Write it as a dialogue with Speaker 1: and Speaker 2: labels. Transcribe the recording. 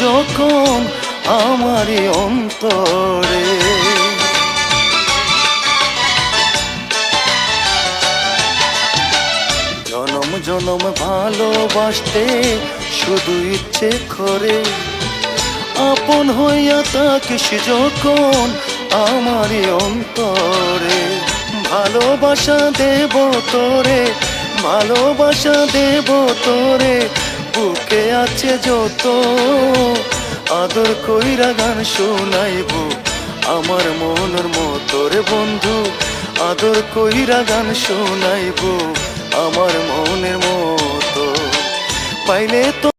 Speaker 1: যখন আমারই অন্তরে। জনম জনম ভালোবাসতে শুধু ইচ্ছে করে, আপন হইয়া থাকিস যখন আমারই অন্তরে। ভালোবাসা দেব তোরে, ভালোবাসা দেব তোরে, বুকে আছে যত আদর কইরা গান শোনাইব আমার মনের মতো রে বন্ধু। আদর কইরা গান শোনাইব আমার মনের মতো। পাইলে তো